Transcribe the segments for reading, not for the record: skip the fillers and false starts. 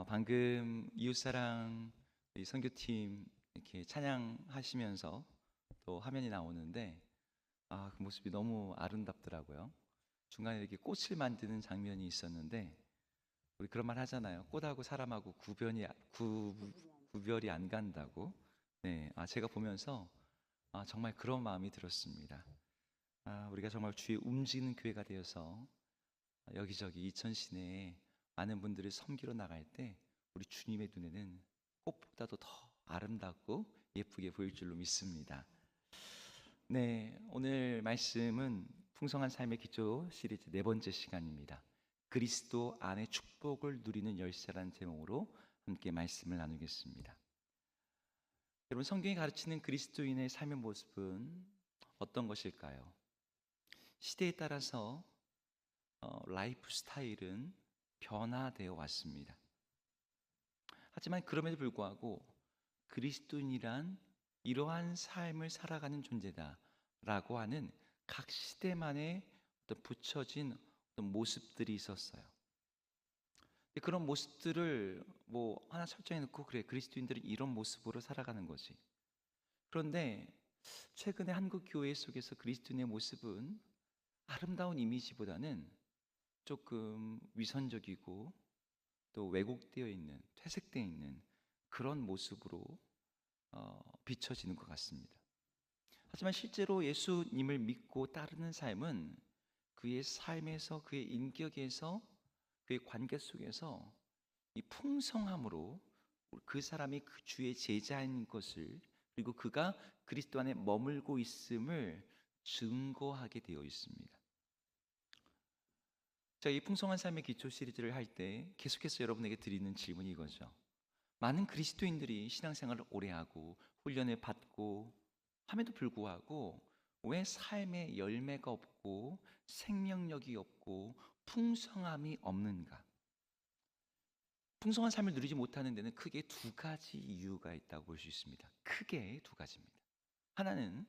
방금 이웃사랑 우리 선교팀 이렇게 찬양하시면서 또 화면이 나오는데 그 모습이 너무 아름답더라고요. 중간에 이렇게 꽃을 만드는 장면이 있었는데 우리 그런 말 하잖아요. 꽃하고 사람하고 구별이 안 간다고. 네, 제가 보면서 정말 그런 마음이 들었습니다. 우리가 정말 주의 움직이는 교회가 되어서 여기저기 이천 시내에 많은 분들을 섬기러 나갈 때 우리 주님의 눈에는 꽃보다도 더 아름답고 예쁘게 보일 줄로 믿습니다. 네, 오늘 말씀은 풍성한 삶의 기초 시리즈 네 번째 시간입니다. 그리스도 안에 축복을 누리는 열쇠라는 제목으로 함께 말씀을 나누겠습니다. 여러분, 성경이 가르치는 그리스도인의 삶의 모습은 어떤 것일까요? 시대에 따라서 라이프 스타일은 변화되어 왔습니다. 하지만 그럼에도 불구하고 그리스도인이란 이러한 삶을 살아가는 존재다라고 하는 각 시대만의 어떤 붙여진 어떤 모습들이 있었어요. 그런 모습들을 하나 설정해 놓고 그래, 그리스도인들은 이런 모습으로 살아가는 거지. 그런데 최근에 한국 교회 속에서 그리스도인의 모습은 아름다운 이미지보다는 조금 위선적이고 또 왜곡되어 있는, 퇴색되어 있는 그런 모습으로 비춰지는 것 같습니다. 하지만 실제로 예수님을 믿고 따르는 삶은 그의 삶에서, 그의 인격에서, 그의 관계 속에서 이 풍성함으로 그 사람이 그 주의 제자인 것을, 그리고 그가 그리스도 안에 머물고 있음을 증거하게 되어 있습니다. 이 풍성한 삶의 기초 시리즈를 할 때 계속해서 여러분에게 드리는 질문이 이거죠. 많은 그리스도인들이 신앙생활을 오래 하고 훈련을 받고 함에도 불구하고 왜 삶에 열매가 없고 생명력이 없고 풍성함이 없는가? 풍성한 삶을 누리지 못하는 데는 크게 두 가지 이유가 있다고 볼 수 있습니다. 크게 두 가지입니다. 하나는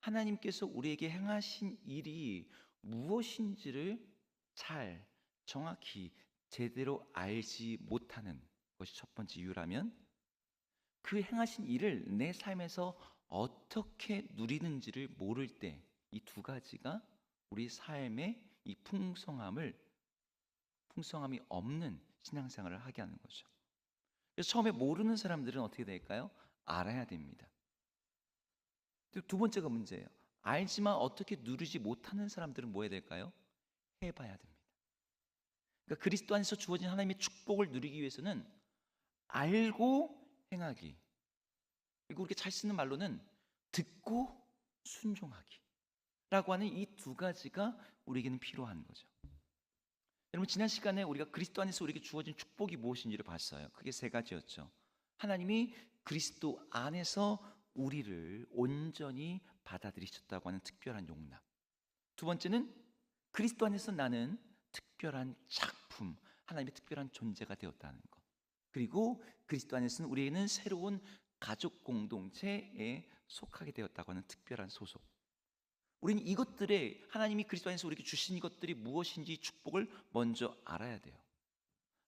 하나님께서 우리에게 행하신 일이 무엇인지를 잘, 정확히, 제대로 알지 못하는 것이 첫 번째 이유라면, 그 행하신 일을 내 삶에서 어떻게 누리는지를 모를 때 이 두 가지가 우리 삶의 이 풍성함이 없는 신앙생활을 하게 하는 거죠. 그래서 처음에 모르는 사람들은 어떻게 될까요? 알아야 됩니다. 두 번째가 문제예요. 알지만 어떻게 누리지 못하는 사람들은 뭐 해야 될까요? 해봐야 됩니다. 그러니까 그리스도 안에서 주어진 하나님의 축복을 누리기 위해서는 알고 행하기, 그리고 우리가 잘 쓰는 말로는 듣고 순종하기 라고 하는 이 두 가지가 우리에게는 필요한 거죠. 여러분, 지난 시간에 우리가 그리스도 안에서 우리에게 주어진 축복이 무엇인지를 봤어요. 크게 세 가지였죠. 하나님이 그리스도 안에서 우리를 온전히 받아들이셨다고 하는 특별한 용납. 두 번째는 그리스도 안에서 나는 특별한 작품, 하나님의 특별한 존재가 되었다는 것. 그리고 그리스도 안에서는 우리에게는 새로운 가족 공동체에 속하게 되었다고 하는 특별한 소속. 우리는 이것들에, 하나님이 그리스도 안에서 우리에게 주신 이것들이 무엇인지 축복을 먼저 알아야 돼요.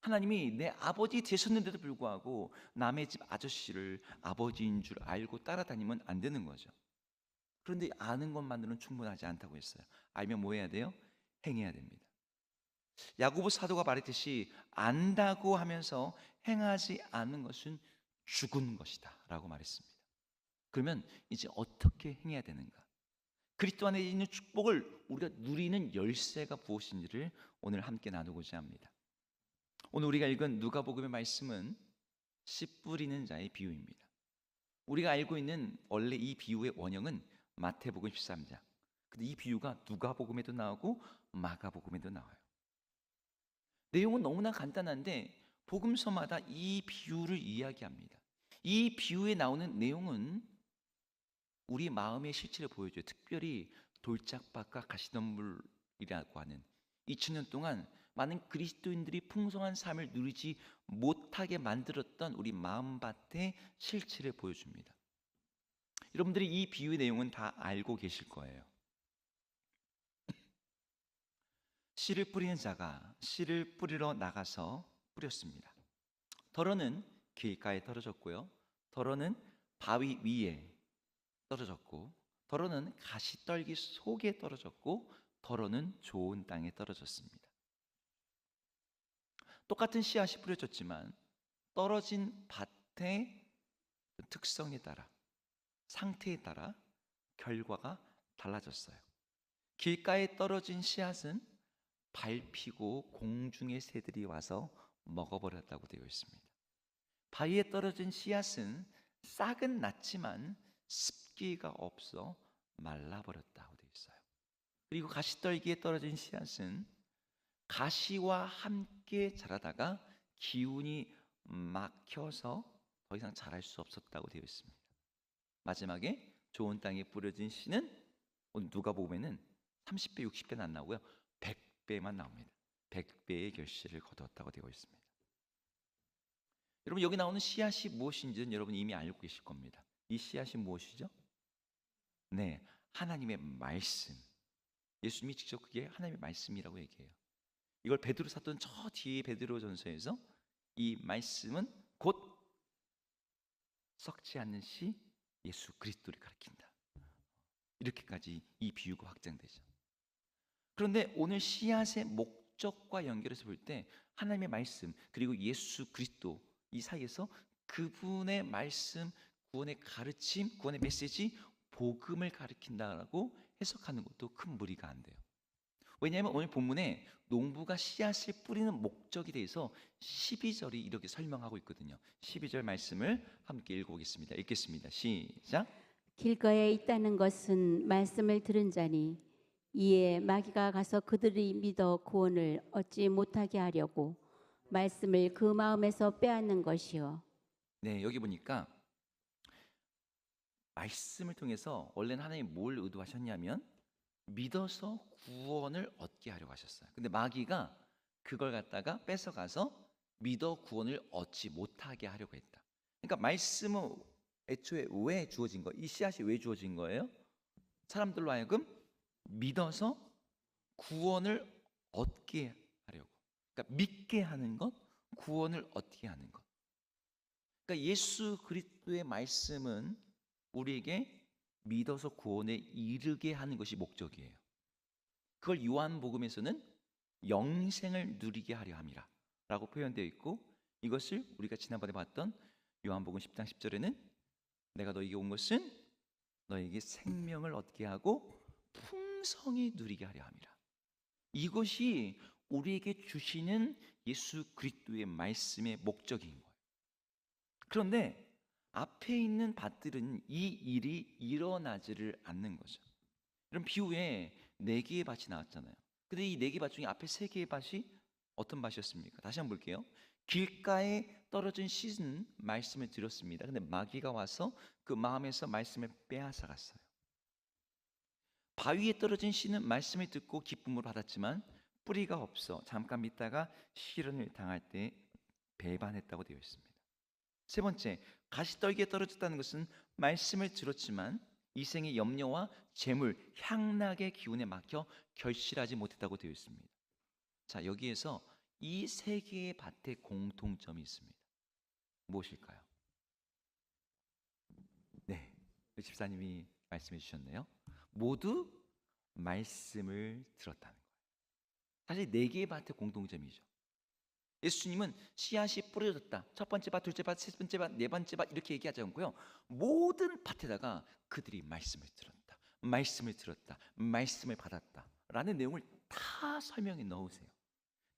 하나님이 내 아버지 되셨는데도 불구하고 남의 집 아저씨를 아버지인 줄 알고 따라다니면 안 되는 거죠. 그런데 아는 것만으로는 충분하지 않다고 했어요. 알면 뭐 해야 돼요? 행해야 됩니다. 야고보 사도가 말했듯이 안다고 하면서 행하지 않는 것은 죽은 것이다 라고 말했습니다. 그러면 이제 어떻게 행해야 되는가? 그리스도 안에 있는 축복을 우리가 누리는 열쇠가 무엇인지를 오늘 함께 나누고자 합니다. 오늘 우리가 읽은 누가복음의 말씀은 씨 뿌리는 자의 비유입니다. 우리가 알고 있는 원래 이 비유의 원형은 마태복음 13장. 근데 이 비유가 누가복음에도 나오고 마가복음에도 나와요. 내용은 너무나 간단한데 복음서마다 이 비유를 이야기합니다. 이 비유에 나오는 내용은 우리 마음의 실체를 보여줘요. 특별히 돌짝밭과 가시덤불이라고 하는 2000년 동안 많은 그리스도인들이 풍성한 삶을 누리지 못하게 만들었던 우리 마음밭의 실체를 보여줍니다. 여러분들이 이 비유의 내용은 다 알고 계실 거예요. 씨를 뿌리는 자가 씨를 뿌리러 나가서 뿌렸습니다. 더러는 길가에 떨어졌고요. 더러는 바위 위에 떨어졌고, 더러는 가시떨기 속에 떨어졌고, 더러는 좋은 땅에 떨어졌습니다. 똑같은 씨앗이 뿌려졌지만 떨어진 밭의 특성에 따라, 상태에 따라 결과가 달라졌어요. 길가에 떨어진 씨앗은 밟히고 공중의 새들이 와서 먹어버렸다고 되어 있습니다. 바위에 떨어진 씨앗은 싹은 났지만 습기가 없어 말라버렸다고 되어 있어요. 그리고 가시떨기에 떨어진 씨앗은 가시와 함께 자라다가 기운이 막혀서 더 이상 자랄 수 없었다고 되어 있습니다. 마지막에 좋은 땅에 뿌려진 씨는 오늘 누가복음에는 30배, 60배는 안 나오고요. 100배만 나옵니다. 100배의 결실을 거두었다고 되어 있습니다. 여러분, 여기 나오는 씨앗이 무엇인지는 여러분 이미 알고 계실 겁니다. 이 씨앗이 무엇이죠? 네, 하나님의 말씀. 예수님이 직접 그게 하나님의 말씀이라고 얘기해요. 이걸 베드로 사도는 저 뒤에 베드로전서에서 이 말씀은 곧 썩지 않는 씨 예수 그리스도를 가리킨다. 이렇게까지 이 비유가 확장되죠. 그런데 오늘 씨앗의 목적과 연결해서 볼 때 하나님의 말씀 그리고 예수 그리스도 이 사이에서 그분의 말씀, 구원의 가르침, 구원의 메시지, 복음을 가리킨다라고 해석하는 것도 큰 무리가 안 돼요. 왜냐하면 오늘 본문에 농부가 씨앗을 뿌리는 목적에 대해서 12절이 이렇게 설명하고 있거든요. 12절 말씀을 함께 읽어보겠습니다. 읽겠습니다. 시작. 길가에 있다는 것은 말씀을 들은 자니 이에 마귀가 가서 그들이 믿어 구원을 얻지 못하게 하려고 말씀을 그 마음에서 빼앗는 것이요. 네, 여기 보니까 말씀을 통해서 원래는 하나님이 뭘 의도하셨냐면 믿어서 구원을 얻게 하려고 하셨어요. 근데 마귀가 그걸 갖다가 뺏어가서 믿어 구원을 얻지 못하게 하려고 했다. 그러니까 말씀은 애초에 왜 주어진 거예요? 이 씨앗이 왜 주어진 거예요? 사람들로 하여금 믿어서 구원을 얻게 하려고. 그러니까 믿게 하는 것, 구원을 얻게 하는 것. 그러니까 예수 그리스도의 말씀은 우리에게 믿어서 구원에 이르게 하는 것이 목적이에요. 그걸 요한복음에서는 영생을 누리게 하려 함이라 라고 표현되어 있고, 이것을 우리가 지난번에 봤던 요한복음 10장 10절에는 내가 너에게 온 것은 너에게 생명을 얻게 하고 풍성히 누리게 하려 함이라. 이것이 우리에게 주시는 예수 그리스도의 말씀의 목적인 거예요. 그런데 앞에 있는 밭들은 이 일이 일어나지를 않는 거죠. 이런 비유에 4개의 밭이 나왔잖아요. 근데 이 4개 밭 중에 앞에 3개의 밭이 어떤 밭이었습니까? 다시 한번 볼게요. 길가에 떨어진 씨는 말씀을 들었습니다. 근데 마귀가 와서 그 마음에서 말씀을 빼앗아 갔어요. 바위에 떨어진 씨는 말씀을 듣고 기쁨으로 받았지만 뿌리가 없어 잠깐 믿다가 시련을 당할 때 배반했다고 되어 있습니다. 세 번째, 가시떨기에 떨어졌다는 것은 말씀을 들었지만 이 생의 염려와 재물, 향락의 기운에 막혀 결실하지 못했다고 되어 있습니다. 자, 여기에서 이 3개의 밭에 공통점이 있습니다. 무엇일까요? 네, 집사님이 말씀해 주셨네요. 모두 말씀을 들었다는 거예요. 사실 4개의 밭의 공통점이죠. 예수님은 씨앗이 뿌려졌다. 첫 번째 밭, 둘째 밭, 세 번째 밭, 네 번째 밭 이렇게 얘기하지 않고요. 모든 밭에다가 그들이 말씀을 들었다. 말씀을 들었다. 말씀을 받았다. 라는 내용을 다 설명해 넣으세요.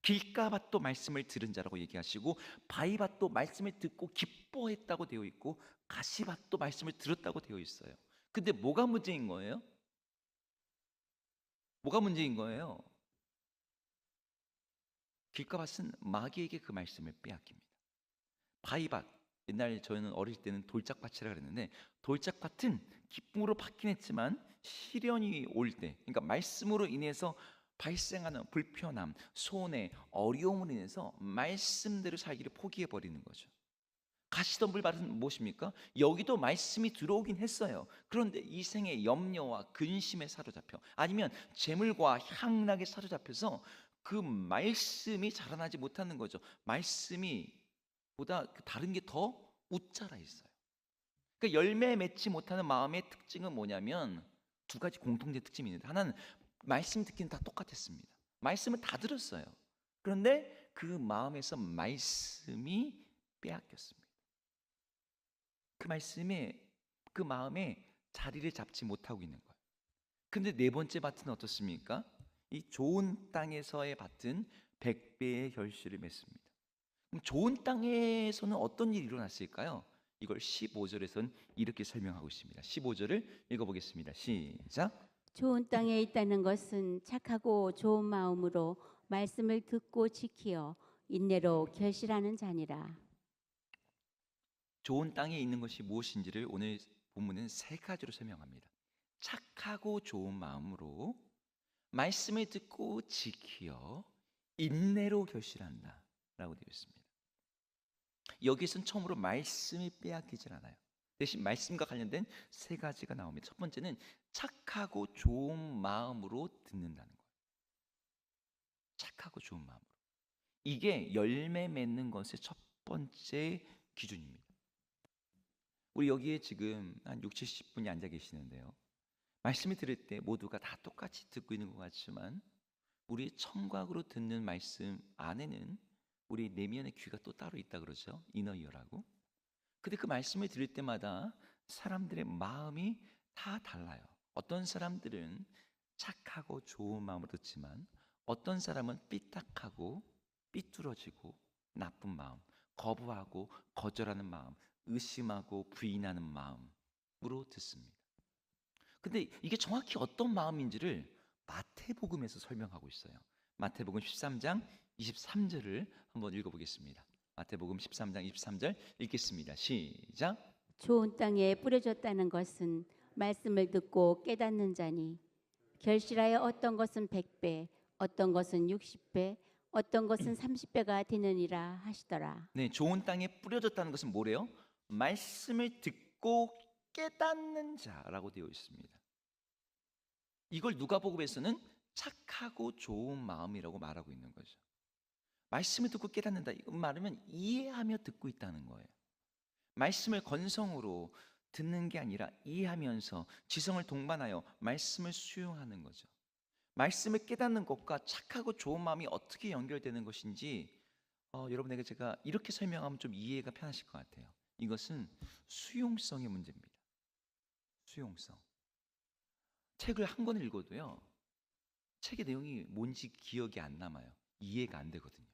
길가밭도 말씀을 들은 자라고 얘기하시고 바위밭도 말씀을 듣고 기뻐했다고 되어 있고 가시밭도 말씀을 들었다고 되어 있어요. 근데 뭐가 문제인 거예요? 뭐가 문제인 거예요? 길가밭은 마귀에게 그 말씀을 빼앗깁니다. 바위밭, 옛날 저희는 어릴 때는 돌짝밭이라 그랬는데 돌짝밭은 기쁨으로 받긴 했지만 시련이 올 때, 그러니까 말씀으로 인해서 발생하는 불편함, 손해, 어려움으로 인해서 말씀대로 살기를 포기해버리는 거죠. 가시덤불밭은 무엇입니까? 여기도 말씀이 들어오긴 했어요. 그런데 이 생의 염려와 근심에 사로잡혀 아니면 재물과 향락에 사로잡혀서 그 말씀이 자라나지 못하는 거죠. 말씀이 그 다른 게 더 웃자라 있어요. 그러니까 열매 맺지 못하는 마음의 특징은 뭐냐면 두 가지 공통된 특징이 있는데, 하나는 말씀 듣기는 다 똑같았습니다. 말씀을 다 들었어요. 그런데 그 마음에서 말씀이 빼앗겼습니다. 그 마음에 자리를 잡지 못하고 있는 거예요. 근데 네 번째 밭은 어떻습니까? 이 좋은 땅에서의 밭은 100배의 결실을 맺습니다. 그럼 좋은 땅에서는 어떤 일이 일어났을까요? 이걸 15절에서는 이렇게 설명하고 있습니다. 15절을 읽어보겠습니다. 시작. 좋은 땅에 있다는 것은 착하고 좋은 마음으로 말씀을 듣고 지키어 인내로 결실하는 자니라. 좋은 땅에 있는 것이 무엇인지를 오늘 본문은 세 가지로 설명합니다. 착하고 좋은 마음으로 말씀을 듣고 지키어 인내로 결실한다 라고 되어 있습니다. 여기서는 처음으로 말씀이 빼앗기질 않아요. 대신 말씀과 관련된 세 가지가 나옵니다. 첫 번째는 착하고 좋은 마음으로 듣는다는 거예요. 착하고 좋은 마음으로. 이게 열매 맺는 것의 첫 번째 기준입니다. 우리 여기에 지금 한 6, 70분이 앉아 계시는데요. 말씀을 들을 때 모두가 다 똑같이 듣고 있는 것 같지만 우리 청각으로 듣는 말씀 안에는 우리 내면의 귀가 또 따로 있다 그러죠. 이너이어라고. 근데 그 말씀을 들을 때마다 사람들의 마음이 다 달라요. 어떤 사람들은 착하고 좋은 마음으로 듣지만 어떤 사람은 삐딱하고 삐뚤어지고 나쁜 마음, 거부하고 거절하는 마음, 의심하고 부인하는 마음으로 듣습니다. 근데 이게 정확히 어떤 마음인지를 마태복음에서 설명하고 있어요. 마태복음 13장 23절을 한번 읽어보겠습니다. 마태복음 13장 23절 읽겠습니다. 시작. 좋은 땅에 뿌려졌다는 것은 말씀을 듣고 깨닫는 자니 결실하여 어떤 것은 100배, 어떤 것은 60배, 어떤 것은 30배가 되느니라 하시더라. 네, 좋은 땅에 뿌려졌다는 것은 뭐래요? 말씀을 듣고 깨닫는 자라고 되어 있습니다. 이걸 누가복음에서는 착하고 좋은 마음이라고 말하고 있는 거죠. 말씀을 듣고 깨닫는다. 이 말하면 이해하며 듣고 있다는 거예요. 말씀을 건성으로 듣는 게 아니라 이해하면서 지성을 동반하여 말씀을 수용하는 거죠. 말씀을 깨닫는 것과 착하고 좋은 마음이 어떻게 연결되는 것인지 여러분에게 제가 이렇게 설명하면 좀 이해가 편하실 것 같아요. 이것은 수용성의 문제입니다. 수용성. 책을 한 권 읽어도요, 책의 내용이 뭔지 기억이 안 남아요. 이해가 안 되거든요.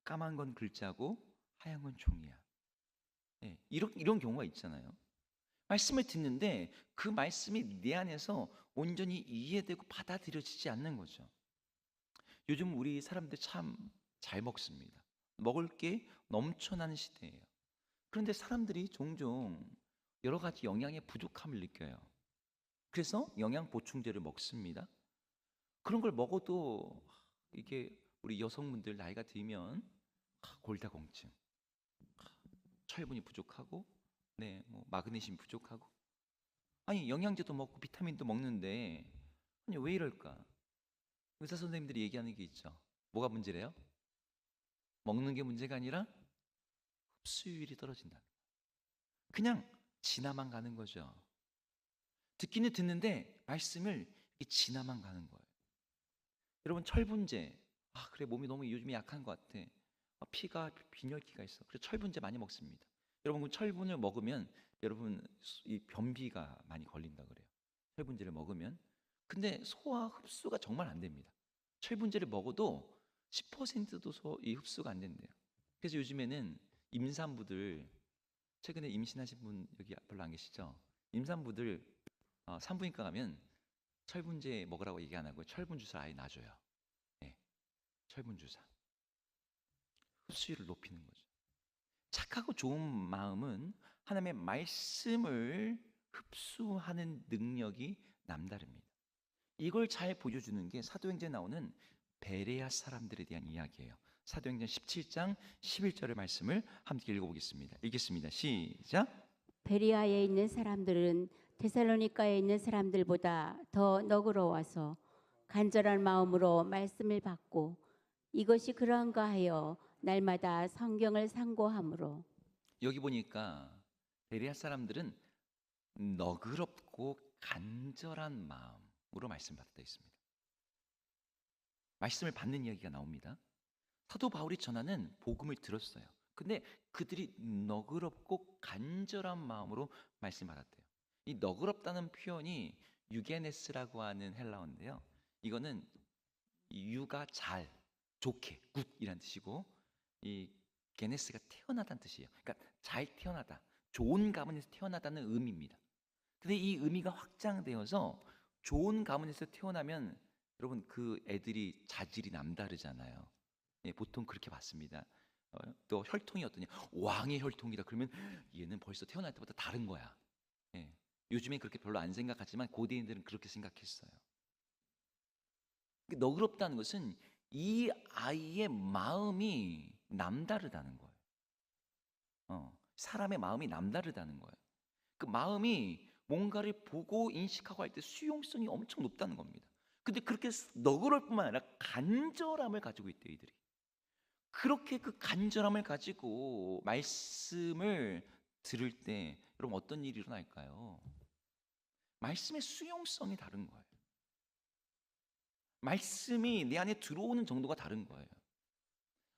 까만 건 글자고 하얀 건 종이야. 네, 이런 경우가 있잖아요. 말씀을 듣는데 그 말씀이 내 안에서 온전히 이해되고 받아들여지지 않는 거죠. 요즘 우리 사람들 참 잘 먹습니다. 먹을 게 넘쳐나는 시대예요. 그런데 사람들이 종종 여러 가지 영양의 부족함을 느껴요. 그래서 영양 보충제를 먹습니다. 그런 걸 먹어도 이게 우리 여성분들 나이가 들면 골다공증, 철분이 부족하고, 네, 뭐 마그네슘 부족하고, 아니 영양제도 먹고 비타민도 먹는데 아니 왜 이럴까? 의사 선생님들이 얘기하는 게 있죠. 뭐가 문제래요? 먹는 게 문제가 아니라 흡수율이 떨어진다. 그냥 지나만 가는 거죠. 듣기는 듣는데 말씀을 지나만 가는 거예요. 여러분 철분제, 그래 몸이 너무 요즘에 약한 것 같아. 피가 빈혈기가 있어. 그래서 철분제 많이 먹습니다. 여러분 그 철분을 먹으면 여러분 이 변비가 많이 걸린다 그래요. 철분제를 먹으면. 근데 소화 흡수가 정말 안 됩니다. 철분제를 먹어도 10%도 이 흡수가 안 된대요. 그래서 요즘에는 임산부들, 최근에 임신하신 분 여기 별로 안 계시죠? 임산부들 산부인과 가면 철분제 먹으라고 얘기 안 하고 철분 주사 아예 놔줘요. 네, 철분 주사. 흡수율을 높이는 거죠. 착하고 좋은 마음은 하나님의 말씀을 흡수하는 능력이 남다릅니다. 이걸 잘 보여주는 게 사도행전에 나오는 베레아 사람들에 대한 이야기예요. 사도행전 17장 11절의 말씀을 함께 읽어보겠습니다. 읽겠습니다. 시작. 베리아에 있는 사람들은 데살로니가에 있는 사람들보다 더 너그러워서 간절한 마음으로 말씀을 받고 이것이 그러한가 하여 날마다 성경을 상고하므로 여기 보니까 베레아 사람들은 너그럽고 간절한 마음으로 말씀 받고 있습니다. 말씀을 받는 이야기가 나옵니다. 사도 바울이 전하는 복음을 들었어요. 근데 그들이 너그럽고 간절한 마음으로 말씀 받았대요. 이 너그럽다는 표현이 유게네스라고 하는 헬라어인데요. 이거는 유가 잘, 좋게, 굿이란 뜻이고 이 게네스가 태어나다는 뜻이에요. 그러니까 잘 태어나다, 좋은 가문에서 태어나다는 의미입니다. 근데 이 의미가 확장되어서 좋은 가문에서 태어나면 여러분 그 애들이 자질이 남다르잖아요. 예, 보통 그렇게 봤습니다. 또 혈통이 어떠냐? 왕의 혈통이다. 그러면 얘는 벌써 태어날 때부터 다른 거야. 예, 요즘엔 그렇게 별로 안 생각하지만 고대인들은 그렇게 생각했어요. 너그럽다는 것은 이 아이의 마음이 남다르다는 거예요. 사람의 마음이 남다르다는 거예요. 그 마음이 뭔가를 보고 인식하고 할 때 수용성이 엄청 높다는 겁니다. 근데 그렇게 너그러울 뿐만 아니라 간절함을 가지고 있대요, 이들이. 그렇게 그 간절함을 가지고 말씀을 들을 때 여러분 어떤 일이 일어날까요? 말씀의 수용성이 다른 거예요. 말씀이 내 안에 들어오는 정도가 다른 거예요.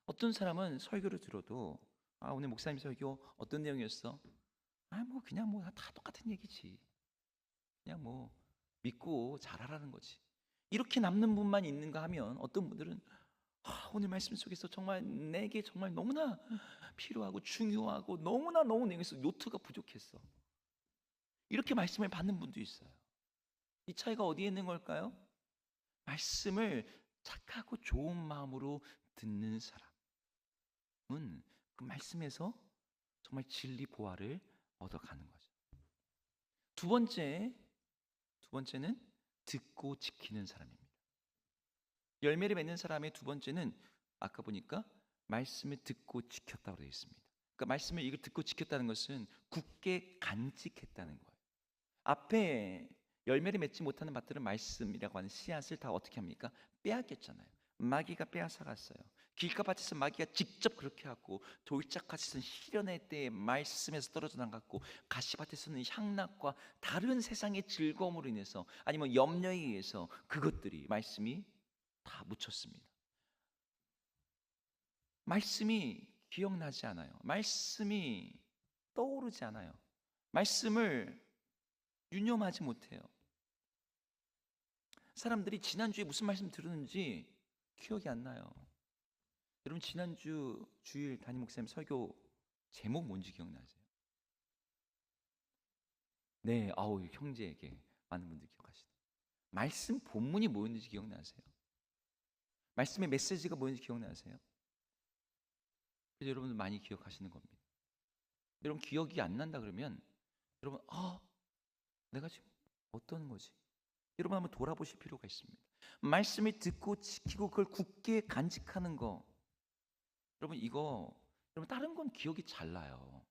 어떤 사람은 설교를 들어도 오늘 목사님 설교 어떤 내용이었어? 뭐 그냥 뭐 다 똑같은 얘기지. 그냥 뭐 믿고 잘하라는 거지. 이렇게 남는 분만 있는가 하면 어떤 분들은 오늘 말씀 속에서 정말 내게 정말 너무나 필요하고 중요하고 너무나 너무 내게서 노트가 부족했어. 이렇게 말씀을 받는 분도 있어요. 이 차이가 어디에 있는 걸까요? 말씀을 착하고 좋은 마음으로 듣는 사람은 그 말씀에서 정말 진리 보화를 얻어가는 거죠. 두 번째는 듣고 지키는 사람입니다. 열매를 맺는 사람의 두 번째는 아까 보니까 말씀을 듣고 지켰다고 되어 있습니다. 그러니까 말씀을 이걸 듣고 지켰다는 것은 굳게 간직했다는 거예요. 앞에 열매를 맺지 못하는 밭들은 말씀이라고 하는 씨앗을 다 어떻게 합니까? 빼앗겼잖아요. 마귀가 빼앗아갔어요. 길가밭에서 마귀가 직접 그렇게 하고 돌짝밭에서는 시련의 때에 말씀에서 떨어져 나갔고 가시밭에서는 향락과 다른 세상의 즐거움으로 인해서 아니면 염려에 의해서 그것들이 말씀이 다 묻혔습니다. 말씀이 기억나지 않아요. 말씀이 떠오르지 않아요. 말씀을 유념하지 못해요. 사람들이 지난주에 무슨 말씀 들었는지 기억이 안 나요. 여러분 지난주 주일 담임 목사님 설교 제목 뭔지 기억나세요? 네, 형제에게 많은 분들이 기억하시죠. 말씀 본문이 뭐였는지 기억나세요? 말씀의 메시지가 뭐였는지 기억나세요? 그래서 여러분들 많이 기억하시는 겁니다. 여러분 기억이 안 난다 그러면 여러분 내가 지금 어떤 거지? 여러분 한번 돌아보실 필요가 있습니다. 말씀을 듣고 지키고 그걸 굳게 간직하는 거 여러분 다른 건 기억이 잘 나요.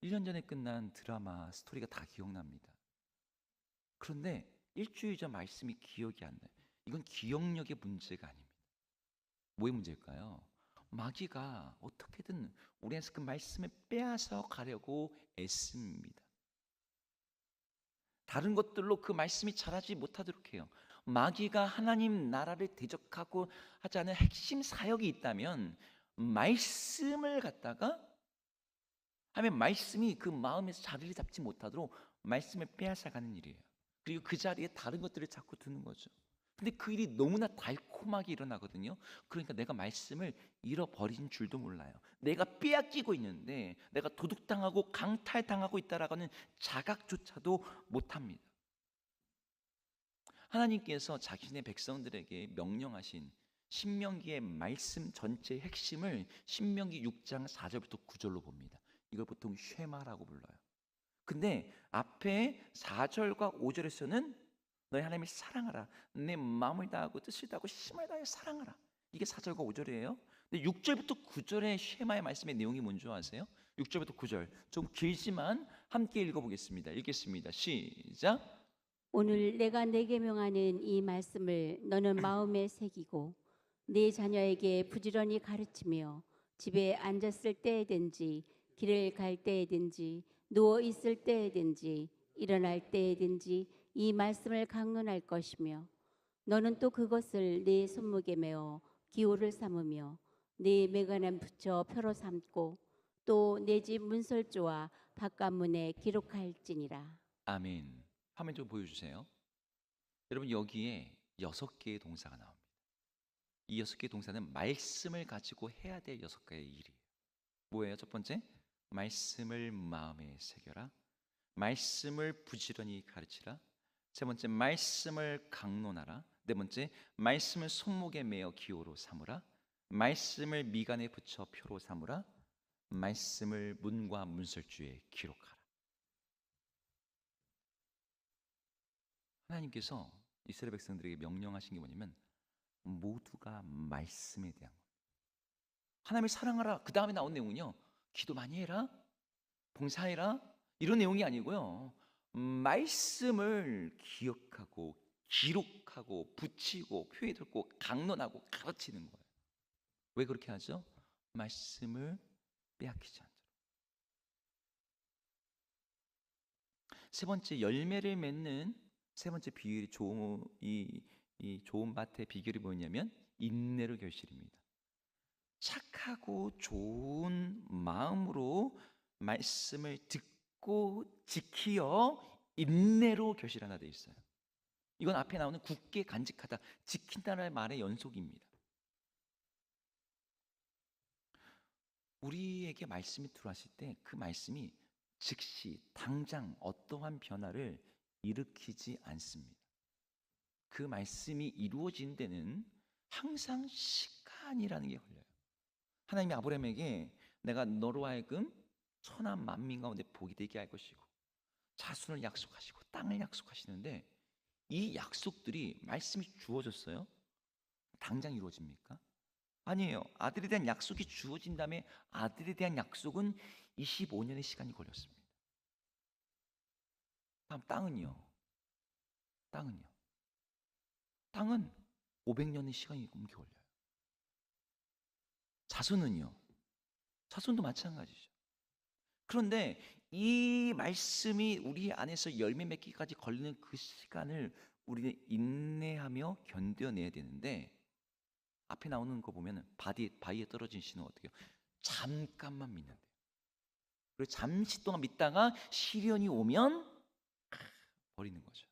1년 전에 끝난 드라마 스토리가 다 기억납니다. 그런데 일주일 전 말씀이 기억이 안 나요. 이건 기억력의 문제가 아닙니다. 뭐의 문제일까요? 마귀가 어떻게든 우리에서 그 말씀을 빼앗아 가려고 애씁니다. 다른 것들로 그 말씀이 자라지 못하도록 해요. 마귀가 하나님 나라를 대적하고 하지 않은 핵심 사역이 있다면 말씀을 갖다가 하면 말씀이 그 마음에서 자리를 잡지 못하도록 말씀을 빼앗아가는 일이에요. 그리고 그 자리에 다른 것들을 자꾸 두는 거죠. 근데 그 일이 너무나 달콤하게 일어나거든요. 그러니까 내가 말씀을 잃어버린 줄도 몰라요. 내가 빼앗기고 있는데 내가 도둑당하고 강탈당하고 있다라고 하는 자각조차도 못합니다. 하나님께서 자신의 백성들에게 명령하신 신명기의 말씀 전체의 핵심을 신명기 6장 4절부터 9절로 봅니다. 이걸 보통 쉐마라고 불러요. 근데 앞에 4절과 5절에서는 너희 하나님을 사랑하라. 내 마음을 다하고 뜻을 다하고 힘을 다해 사랑하라. 이게 4절과 5절이에요. 근데 6절부터 9절의 쉐마의 말씀의 내용이 뭔지 아세요? 6절부터 9절 좀 길지만 함께 읽어보겠습니다. 읽겠습니다. 시작. 오늘 내가 내게 명하는 이 말씀을 너는 마음에 새기고 네 자녀에게 부지런히 가르치며 집에 앉았을 때에든지 길을 갈 때에든지 누워 있을 때에든지 일어날 때에든지 이 말씀을 강론할 것이며 너는 또 그것을 네 손목에 메어 기호를 삼으며 네 매관에 붙여 표로 삼고 또 내 집 문설주와 바깥문에 기록할지니라. 아멘. 화면 좀 보여주세요. 여러분 여기에 6개의 동사가 나옵니다. 이 6개의 동사는 말씀을 가지고 해야 될 6가지의 일이에요. 뭐예요? 첫 번째, 말씀을 마음에 새겨라. 말씀을 부지런히 가르치라. 세 번째, 말씀을 강론하라. 네 번째, 말씀을 손목에 메어 기호로 삼으라. 말씀을 미간에 붙여 표로 삼으라. 말씀을 문과 문설주에 기록하라. 하나님께서 이스라엘 백성들에게 명령하신 게 뭐냐면 모두가 말씀에 대한 것. 하나님을 사랑하라. 그 다음에 나온 내용은요, 기도 많이 해라, 봉사해라, 이런 내용이 아니고요, 말씀을 기억하고 기록하고 붙이고 표에 듣고 강론하고 가르치는 거예요. 왜 그렇게 하죠? 말씀을 빼앗기지 않도록. 세 번째, 열매를 맺는 세 번째 비결이 이 좋은 밭의 비결이 뭐냐면 인내로 결실입니다. 착하고 좋은 마음으로 말씀을 듣고 지키어 인내로 결실하나 돼 있어요. 이건 앞에 나오는 굳게 간직하다, 지킨다는 말의 연속입니다. 우리에게 말씀이 들어왔을 때 그 말씀이 즉시 당장 어떠한 변화를 일으키지 않습니다. 그 말씀이 이루어진 데는 항상 시간이라는 게 걸려요. 하나님이 아브라함에게 내가 너로 하여금 천하 만민 가운데 복이 되게 할 것이고 자손을 약속하시고 땅을 약속하시는데 이 약속들이 말씀이 주어졌어요? 당장 이루어집니까? 아니에요. 아들에 대한 약속이 주어진 다음에 아들에 대한 약속은 25년의 시간이 걸렸습니다. 다음 땅은요. 땅은 500년의 시간이 넘게 걸려요. 자손은요. 자손도 마찬가지죠. 그런데 이 말씀이 우리 안에서 열매 맺기까지 걸리는 그 시간을 우리는 인내하며 견뎌내야 되는데 앞에 나오는 거 보면 바위에 떨어진 씨는 어떻게 해요? 잠깐만 믿는데요. 그리고 잠시 동안 믿다가 시련이 오면 버리는 거죠.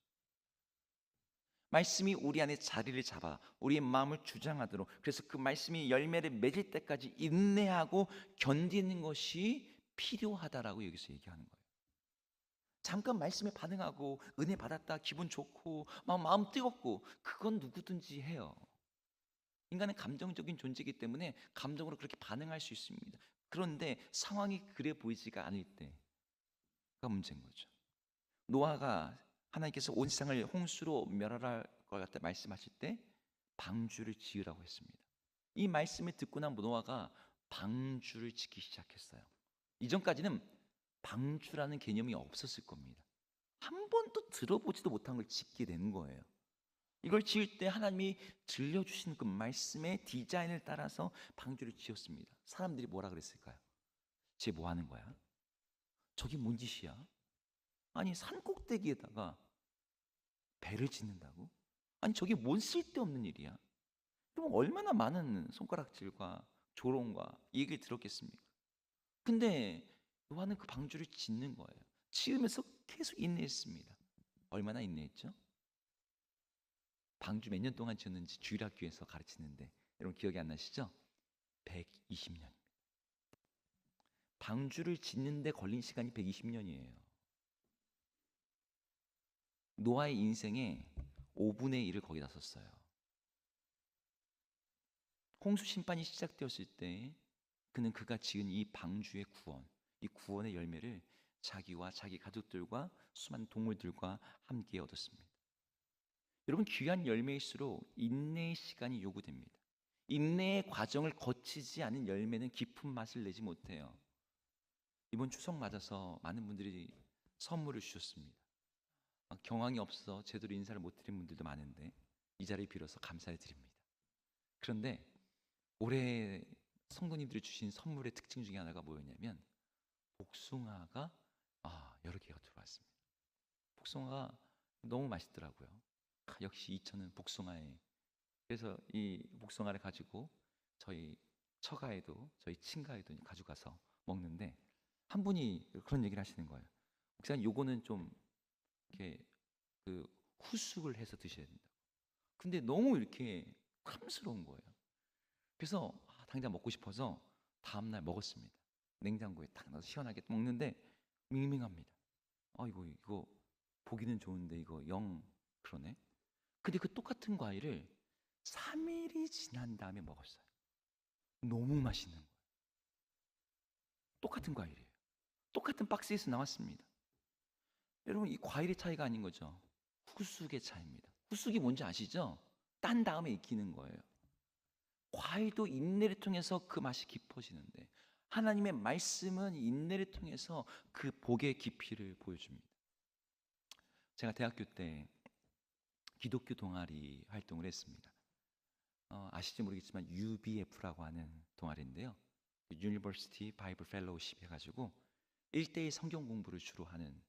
말씀이 우리 안에 자리를 잡아 우리의 마음을 주장하도록, 그래서 그 말씀이 열매를 맺을 때까지 인내하고 견디는 것이 필요하다라고 여기서 얘기하는 거예요. 잠깐 말씀에 반응하고 은혜 받았다 기분 좋고 마음 뜨겁고 그건 누구든지 해요. 인간은 감정적인 존재이기 때문에 감정으로 그렇게 반응할 수 있습니다. 그런데 상황이 그래 보이지가 않을 때가 문제인 거죠. 노아가 하나님께서 온 세상을 홍수로 멸하라 것 같다 말씀하실 때 방주를 지으라고 했습니다. 이 말씀을 듣고 난 노아가 방주를 짓기 시작했어요. 이전까지는 방주라는 개념이 없었을 겁니다. 한 번도 들어보지도 못한 걸 짓게 되는 거예요. 이걸 지을 때 하나님이 들려주신 그 말씀의 디자인을 따라서 방주를 지었습니다. 사람들이 뭐라 그랬을까요? 쟤 뭐 하는 거야? 저기 뭔 짓이야? 아니 산 꼭대기에다가 배를 짓는다고? 아니 저게 뭔 쓸데없는 일이야? 그럼 얼마나 많은 손가락질과 조롱과 얘기를 들었겠습니까? 근데 요한은 그 방주를 짓는 거예요. 지으면서 계속 인내했습니다. 얼마나 인내했죠? 방주 몇 년 동안 지었는지 주일학교에서 가르치는데 여러분 기억이 안 나시죠? 120년입니다. 방주를 짓는데 걸린 시간이 120년이에요. 노아의 인생의 5분의 1을 거기다 썼어요. 홍수 심판이 시작되었을 때 그는 그가 지은 이 방주의 구원, 이 구원의 열매를 자기와 자기 가족들과 수많은 동물들과 함께 얻었습니다. 여러분 귀한 열매일수록 인내의 시간이 요구됩니다. 인내의 과정을 거치지 않은 열매는 깊은 맛을 내지 못해요. 이번 추석 맞아서 많은 분들이 선물을 주셨습니다. 경황이 없어서 제대로 인사를 못 드린 분들도 많은데 이 자리를 빌어서 감사를 드립니다. 그런데 올해 성도님들이 주신 선물의 특징 중에 하나가 뭐였냐면 복숭아가 여러 개가 들어왔습니다. 복숭아가 너무 맛있더라고요. 역시 이천은 복숭아에. 그래서 이 복숭아를 가지고 저희 처가에도 저희 친가에도 가져가서 먹는데 한 분이 그런 얘기를 하시는 거예요. 목사님, 요거는 좀 이렇게 그 후숙을 해서 드셔야 된다. 근데 너무 이렇게 탐스러운 거예요. 그래서 당장 먹고 싶어서 다음날 먹었습니다. 냉장고에 딱 넣어서 시원하게 먹는데 밍밍합니다. 이거 보기는 좋은데 이거 영 그러네. 근데 그 똑같은 과일을 3일이 지난 다음에 먹었어요. 너무 맛있는 거예요. 똑같은 과일이에요. 똑같은 박스에서 나왔습니다. 여러분, 이 과일의 차이가 아닌 거죠. 후숙의 차이입니다. 후숙이 뭔지 아시죠? 딴 다음에 익히는 거예요. 과일도 인내를 통해서 그 맛이 깊어지는데 하나님의 말씀은 인내를 통해서 그 복의 깊이를 보여줍니다. 제가 대학교 때 기독교 동아리 활동을 했습니다. 아실지 모르겠지만 UBF라고 하는 동아리인데요. University Bible Fellowship 해가지고 1:1 성경 공부를 주로 하는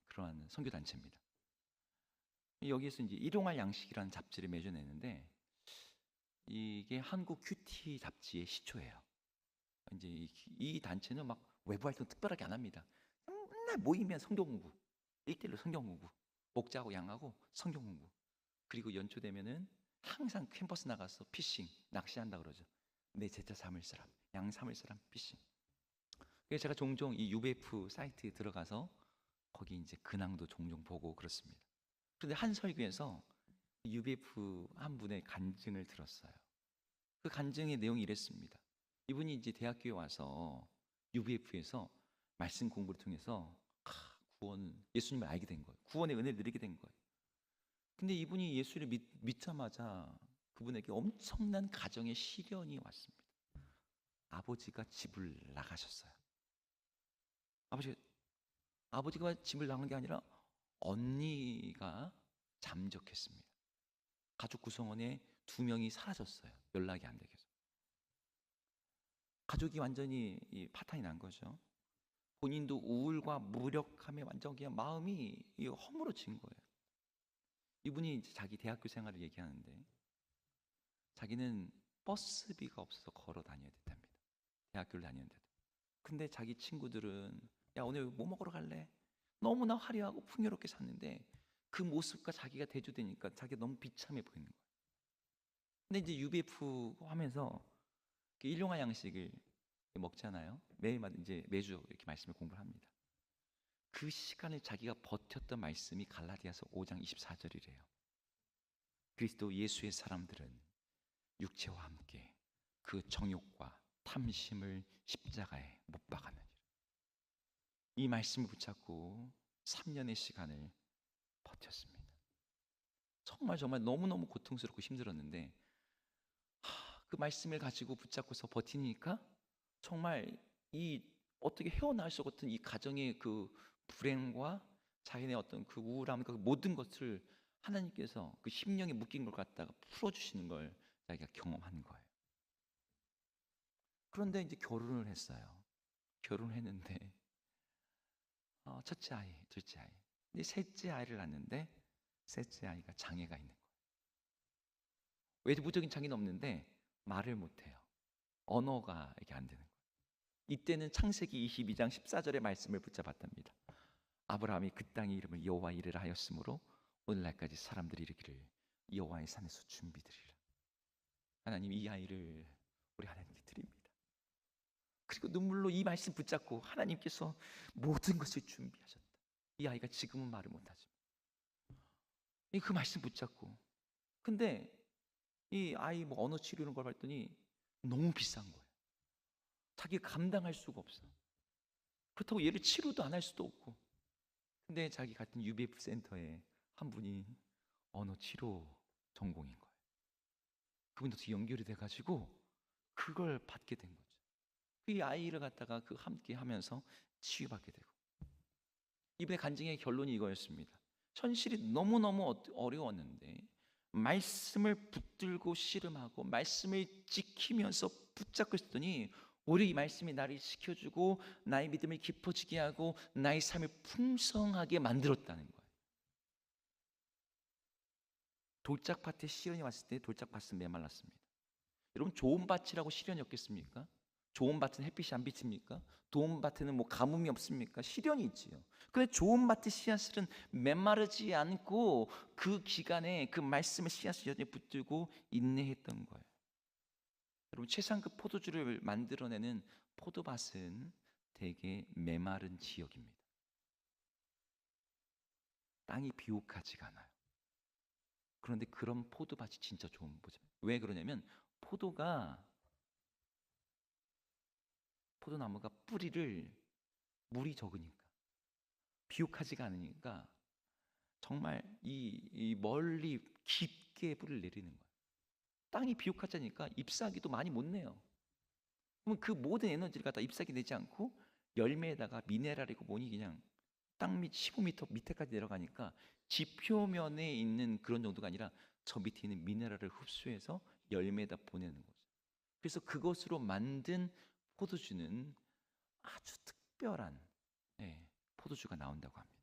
그러한 선교 단체입니다. 여기에서 이제 일용할 양식이라는 잡지를 매주 내는데 이게 한국 큐티 잡지의 시초예요. 이제 이 단체는 막 외부 활동 특별하게 안 합니다. 맨날 모이면 성경 공부, 1:1로 성경 공부, 목자하고 양하고 성경 공부. 그리고 연초 되면은 항상 캠퍼스 나가서 피싱, 낚시한다 그러죠. 내 제자 삼을 사람, 양 삼을 사람 피싱. 그래서 제가 종종 이 UBF 사이트에 들어가서 거기 이제 근황도 종종 보고 그렇습니다. 그런데 한 설교에서 UBF 한 분의 간증을 들었어요. 그 간증의 내용이 이랬습니다. 이분이 이제 대학교에 와서 UBF에서 말씀 공부를 통해서 예수님을 알게 된 거예요. 구원의 은혜를 누리게 된 거예요. 근데 이분이 예수를 믿자마자 그분에게 엄청난 가정의 시련이 왔습니다. 아버지가 집을 나가셨어요. 아버지가 집을 나간 게 아니라 언니가 잠적했습니다. 가족 구성원에 2명이 사라졌어요. 연락이 안 되게 해서. 가족이 완전히 파탄이 난 거죠. 본인도 우울과 무력함에 완전 그냥 마음이 허물어진 거예요. 이분이 이제 자기 대학교 생활을 얘기하는데 자기는 버스비가 없어서 걸어 다녀야 됐답니다. 대학교를 다녔는데도. 근데 자기 친구들은 야, 오늘 뭐 먹으러 갈래? 너무나 화려하고 풍요롭게 샀는데 그 모습과 자기가 대조되니까 자기가 너무 비참해 보이는 거예요. 근데 이제 UBF 하면서 일용할 양식을 먹잖아요. 매일마다 이제 매주 이렇게 말씀을 공부를 합니다. 그 시간을 자기가 버텼던 말씀이 갈라디아서 5장 24절이래요. 그리스도 예수의 사람들은 육체와 함께 그 정욕과 탐심을 십자가에 못 박았느니라. 이 말씀을 붙잡고 3년의 시간을 버텼습니다. 정말 너무너무 고통스럽고 힘들었는데 그 말씀을 가지고 붙잡고서 버티니까 정말 이 어떻게 헤어나올 수 없던 이 가정의 그 불행과 자신의 어떤 그 우울함, 그 모든 것을 하나님께서 그 심령에 묶인 걸 갖다가 풀어주시는 걸 자기가 경험한 거예요. 그런데 이제 결혼을 했어요. 결혼을 했는데 첫째 아이, 둘째 아이, 근데 셋째 아이를 낳는데 셋째 아이가 장애가 있는 거예요. 외부적인 장애는 없는데 말을 못해요. 언어가 이게 안 되는 거예요. 이때는 창세기 22장 14절의 말씀을 붙잡았답니다. 아브라함이 그 땅의 이름을 여호와 이레라 하였으므로 오늘날까지 사람들이 이르기를 여호와의 산에서 준비드리라. 하나님, 이 아이를 우리 하나님께 드립니다. 그리고 눈물로 이 말씀 붙잡고 하나님께서 모든 것을 준비하셨다. 이 아이가 지금은 말을 못하지만 그 말씀 붙잡고, 근데 이 아이 뭐 언어 치료 이런 걸 봤더니 너무 비싼 거예요. 자기가 감당할 수가 없어. 그렇다고 얘를 치료도 안 할 수도 없고. 근데 자기 같은 UBF 센터에 한 분이 언어 치료 전공인 거예요. 그분도 연결이 돼가지고 그걸 받게 된 거죠. 이 아이를 갖다가 그 함께 하면서 치유받게 되고. 이분의 간증의 결론이 이거였습니다. 현실이 너무너무 어려웠는데 말씀을 붙들고 씨름하고 말씀을 지키면서 붙잡고 있었더니 오히려 이 말씀이 나를 지켜주고 나의 믿음을 깊어지게 하고 나의 삶을 풍성하게 만들었다는 거예요. 돌짝밭에 시련이 왔을 때 돌짝밭은 메말랐습니다. 여러분, 좋은 밭이라고 시련이 없겠습니까? 좋은 밭은 햇빛이 안 비칩니까? 좋은 밭에는 뭐 가뭄이 없습니까? 시련이 있지요. 그런데 좋은 밭의 씨앗들은 메마르지 않고 그 기간에 그 말씀의 씨앗을 여전히 붙들고 인내했던 거예요. 여러분, 최상급 포도주를 만들어내는 포도밭은 대개 메마른 지역입니다. 땅이 비옥하지가 않아요. 그런데 그런 포도밭이 진짜 좋은 거죠. 왜 그러냐면 포도나무가 뿌리를 물이 적으니까, 비옥하지가 않으니까 정말 이 멀리 깊게 뿌리를 내리는 거예요. 땅이 비옥하자니까 잎사귀도 많이 못 내요. 그러면 그 모든 에너지를 갖다 잎사귀 내지 않고 열매에다가 미네랄이고 뭐니 그냥 땅 밑 15m 밑에까지 내려가니까 지표면에 있는 그런 정도가 아니라 저 밑에 있는 미네랄을 흡수해서 열매에다 보내는 거죠. 그래서 그것으로 만든 포도주는 아주 특별한 포도주가 나온다고 합니다.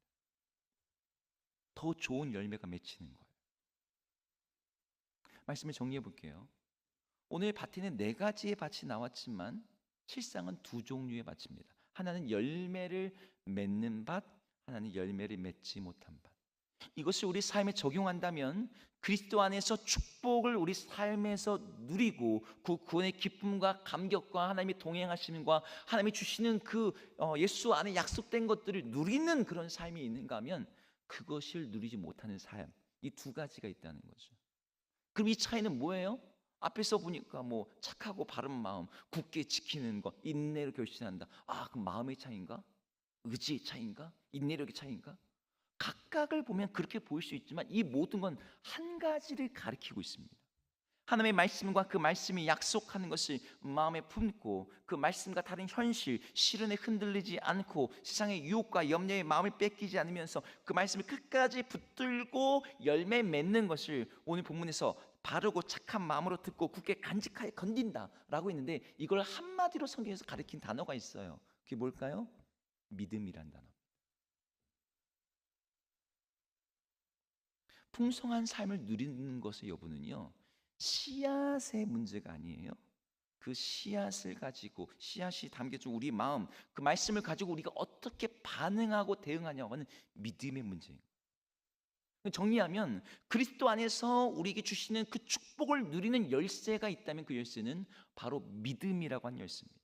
더 좋은 열매가 맺히는 거예요. 말씀을 정리해 볼게요. 오늘 밭에는 4가지의 밭이 나왔지만 실상은 2종류의 밭입니다. 하나는 열매를 맺는 밭, 하나는 열매를 맺지 못한 밭. 이것을 우리 삶에 적용한다면 그리스도 안에서 축복을 우리 삶에서 누리고 그 구원의 기쁨과 감격과 하나님의 동행하심과 하나님이 주시는 그 예수 안에 약속된 것들을 누리는 그런 삶이 있는가 하면 그것을 누리지 못하는 삶, 이 2가지가 있다는 거죠. 그럼 이 차이는 뭐예요? 앞에서 보니까 뭐 착하고 바른 마음, 굳게 지키는 것, 인내로 결신한다. 아, 그럼 마음의 차이인가? 의지의 차이인가? 인내력의 차이인가? 각각을 보면 그렇게 보일 수 있지만 이 모든 건 한 가지를 가리키고 있습니다. 하나님의 말씀과 그 말씀이 약속하는 것을 마음에 품고 그 말씀과 다른 현실, 시련에 흔들리지 않고 세상의 유혹과 염려의 마음을 뺏기지 않으면서 그 말씀을 끝까지 붙들고 열매 맺는 것을 오늘 본문에서 바르고 착한 마음으로 듣고 굳게 간직하여 건진다라고 했는데 이걸 한마디로 성경에서 가리킨 단어가 있어요. 그게 뭘까요? 믿음이란 단어. 풍성한 삶을 누리는 것의 여부는요, 씨앗의 문제가 아니에요. 그 씨앗을 가지고 씨앗이 담겨진 우리 마음, 그 말씀을 가지고 우리가 어떻게 반응하고 대응하냐고 하는 믿음의 문제예요. 정리하면 그리스도 안에서 우리에게 주시는 그 축복을 누리는 열쇠가 있다면 그 열쇠는 바로 믿음이라고 하는 열쇠입니다.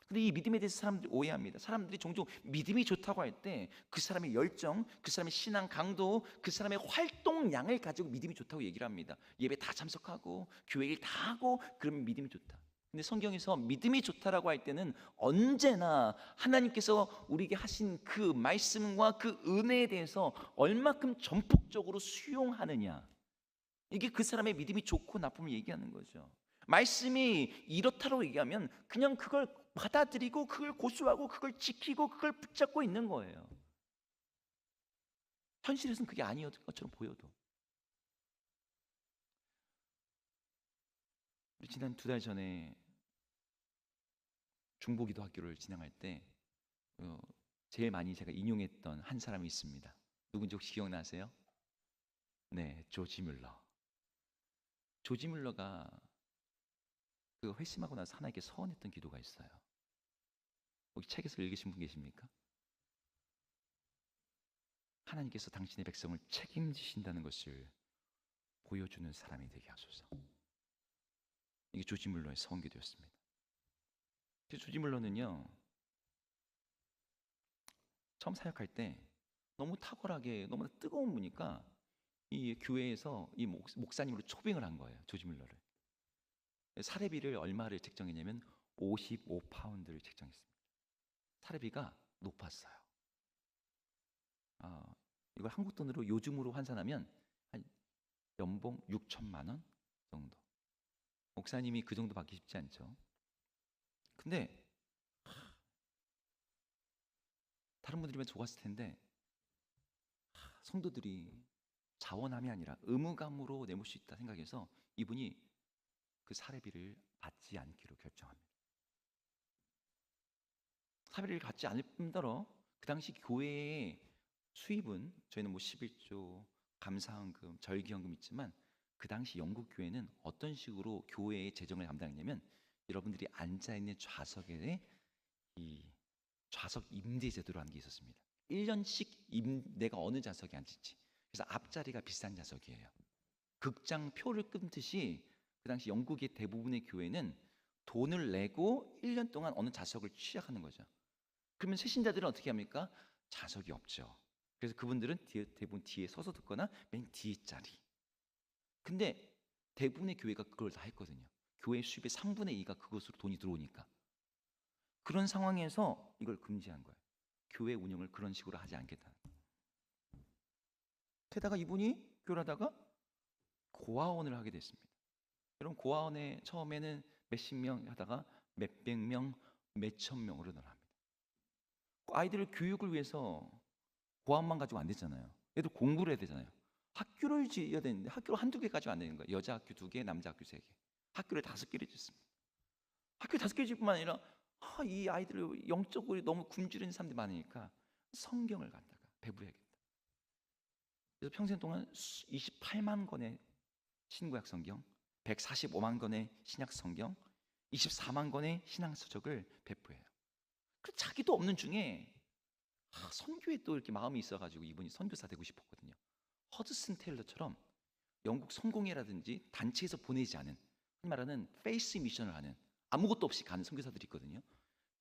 근데 이 믿음에 대해서 사람들이 오해합니다. 사람들이 종종 믿음이 좋다고 할 때 그 사람의 열정, 그 사람의 신앙 강도, 그 사람의 활동량을 가지고 믿음이 좋다고 얘기를 합니다. 예배 다 참석하고 교회 일 다 하고 그러면 믿음이 좋다. 근데 성경에서 믿음이 좋다라고 할 때는 언제나 하나님께서 우리에게 하신 그 말씀과 그 은혜에 대해서 얼마큼 전폭적으로 수용하느냐, 이게 그 사람의 믿음이 좋고 나쁨을 얘기하는 거죠. 말씀이 이렇다고 얘기하면 그냥 그걸 받아들이고 그걸 고수하고 그걸 지키고 그걸 붙잡고 있는 거예요. 현실에서는 그게 아니었던 것처럼 보여도. 우리 지난 2달 전에 중보기도 학교를 진행할 때 제일 많이 제가 인용했던 한 사람이 있습니다. 누군지 혹시 기억나세요? 네, 조지 뮬러. 조지 뮬러가 그 회심하고 나서 하나님께 서원했던 기도가 있어요. 혹시 책에서 읽으신 분 계십니까? 하나님께서 당신의 백성을 책임지신다는 것을 보여주는 사람이 되게 하소서. 이게 조지 뮬러의 서원기도였습니다. 조지 뮬러는요, 처음 사역할 때 너무 탁월하게 너무 뜨거운 분이니까 이 교회에서 이 목사님으로 초빙을 한 거예요. 조지 뮬러를. 사례비를 얼마를 책정했냐면 55파운드를 책정했습니다. 사례비가 높았어요. 이걸 한국 돈으로 요즘으로 환산하면 한 연봉 6천만 원 정도. 목사님이 그 정도 받기 쉽지 않죠. 근데 다른 분들이면 좋았을 텐데 성도들이 자원함이 아니라 의무감으로 내몰 수 있다 생각해서 이분이 그 사례비를 받지 않기로 결정합니다. 사례비를 받지 않을 뿐더러 그 당시 교회의 수입은 저희는 뭐 11조 감사헌금, 절기헌금 있지만 그 당시 영국 교회는 어떤 식으로 교회의 재정을 감당했냐면 여러분들이 앉아 있는 좌석에 이 좌석 임대 제도라는 게 있었습니다. 1년씩 내가 어느 좌석에 앉을지. 그래서 앞자리가 비싼 좌석이에요. 극장 표를 끊듯이 그 당시 영국의 대부분의 교회는 돈을 내고 1년 동안 어느 좌석을 취약하는 거죠. 그러면 새신자들은 어떻게 합니까? 좌석이 없죠. 그래서 그분들은 대부분 뒤에 서서 듣거나 맨 뒤에 자리. 근데 대부분의 교회가 그걸 다 했거든요. 교회 수입의 3분의 2가 그것으로 돈이 들어오니까. 그런 상황에서 이걸 금지한 거예요. 교회 운영을 그런 식으로 하지 않겠다. 게다가 이분이 교회하다가 고아원을 하게 됐습니다. 여러분 고아원에 처음에는 몇십 명 하다가 몇백 명, 몇천 명으로 늘어납니다. 아이들 교육을 위해서 고아원만 가지고 안 되잖아요. 얘들 공부를 해야 되잖아요. 학교를 지어야 되는데 학교를 한두 개 가지고 안 되는 거예요. 여자 학교 2개, 남자 학교 3개. 학교를 5개를 짓습니다. 학교 5개 짓뿐만 아니라 이 아이들을 영적으로 너무 굶주리는 사람들이 많으니까 성경을 갖다가 배부해야겠다. 그래서 평생 동안 28만 권의 신구약 성경, 145만 권의 신약 성경, 24만 권의 신앙 서적을 배포해요. 그 자기도 없는 중에 선교에 또 이렇게 마음이 있어가지고 이분이 선교사 되고 싶었거든요. 허드슨 테일러처럼 영국 성공회라든지 단체에서 보내지 않은, 흔히 말하는 페이스 미션을 하는 아무것도 없이 가는 선교사들이 있거든요.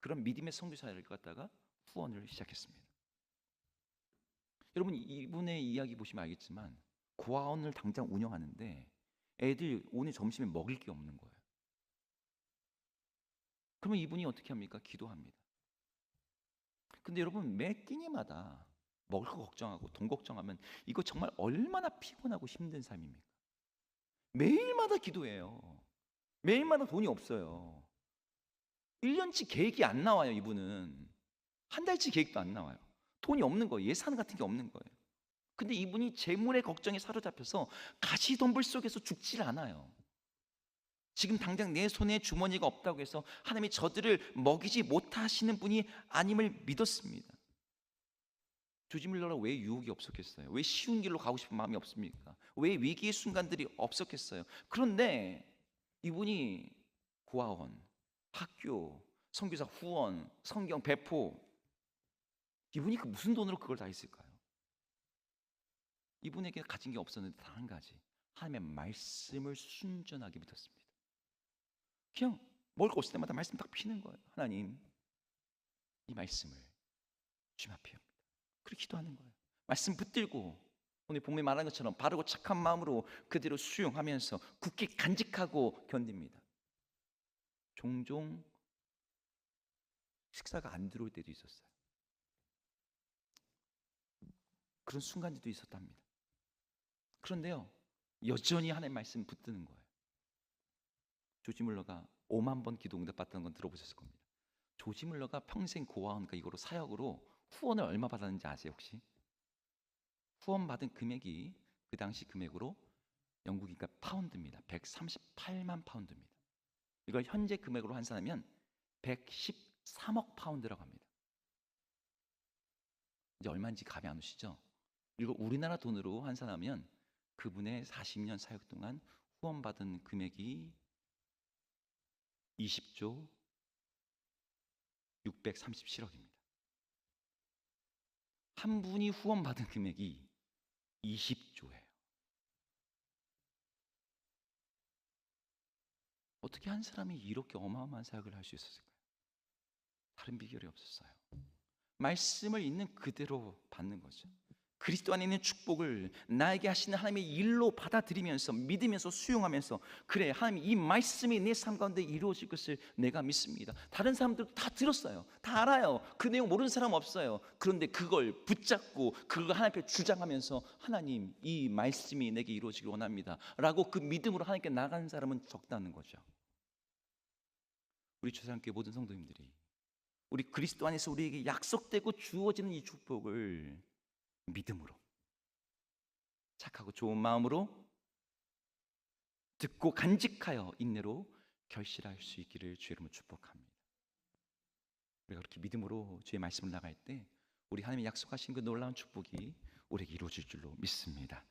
그런 믿음의 선교사를 갖다가 후원을 시작했습니다. 여러분 이분의 이야기 보시면 알겠지만 고아원을 당장 운영하는데 애들 오늘 점심에 먹을 게 없는 거예요. 그러면 이분이 어떻게 합니까? 기도합니다. 근데 여러분 매 끼니마다 먹을 거 걱정하고 돈 걱정하면 이거 정말 얼마나 피곤하고 힘든 삶입니까? 매일마다 기도해요. 매일마다 돈이 없어요. 1년치 계획이 안 나와요. 이분은 한 달치 계획도 안 나와요. 돈이 없는 거예요. 예산 같은 게 없는 거예요. 근데 이분이 재물의 걱정에 사로잡혀서 가시덤불 속에서 죽질 않아요. 지금 당장 내 손에 주머니가 없다고 해서 하나님이 저들을 먹이지 못하시는 분이 아님을 믿었습니다. 조지 밀러가 왜 유혹이 없었겠어요? 왜 쉬운 길로 가고 싶은 마음이 없습니까? 왜 위기의 순간들이 없었겠어요? 그런데 이분이 고아원, 학교, 선교사 후원, 성경 배포, 이분이 그 무슨 돈으로 그걸 다 했을까요? 이분에게 가진 게 없었는데 단 한 가지, 하나님의 말씀을 순전하게 믿었습니다. 그냥 먹을 거 없을 때마다 말씀 딱 피는 거예요. 하나님, 이 말씀을 주님 앞에 합니다. 그렇게 기도하는 거예요. 말씀 붙들고 오늘 본문에 말한 것처럼 바르고 착한 마음으로 그대로 수용하면서 굳게 간직하고 견딥니다. 종종 식사가 안 들어올 때도 있었어요. 그런 순간들도 있었답니다. 그런데요, 여전히 하나님의 말씀 붙드는 거예요. 조지 물러가 5만 번 기도 응답받던 건 들어보셨을 겁니다. 조지 물러가 평생 고아원과 이거로 사역으로 후원을 얼마 받았는지 아세요 혹시? 후원 받은 금액이 그 당시 금액으로 영국이니까 파운드입니다. 138만 파운드입니다. 이걸 현재 금액으로 환산하면 113억 파운드라고 합니다. 이제 얼마인지 감이 안 오시죠? 이거 우리나라 돈으로 환산하면 그분의 40년 사역 동안 후원받은 금액이 20조 637억입니다. 한 분이 후원받은 금액이 20조예요. 어떻게 한 사람이 이렇게 어마어마한 사역을 할 수 있었을까요? 다른 비결이 없었어요. 말씀을 있는 그대로 받는 거죠. 그리스도 안에 있는 축복을 나에게 하시는 하나님의 일로 받아들이면서 믿으면서 수용하면서, 그래 하나님 이 말씀이 내 삶 가운데 이루어질 것을 내가 믿습니다. 다른 사람들도 다 들었어요. 다 알아요. 그 내용 모르는 사람 없어요. 그런데 그걸 붙잡고 그걸 하나님 앞에 주장하면서 하나님 이 말씀이 내게 이루어지길 원합니다 라고 그 믿음으로 하나님께 나가는 사람은 적다는 거죠. 우리 주사님교회 모든 성도님들이 우리 그리스도 안에서 우리에게 약속되고 주어지는 이 축복을 믿음으로 착하고 좋은 마음으로 듣고 간직하여 인내로 결실할 수 있기를 주의 이름으로 축복합니다. 우리가 그렇게 믿음으로 주의 말씀을 나갈 때 우리 하나님이 약속하신 그 놀라운 축복이 우리에게 이루어질 줄로 믿습니다.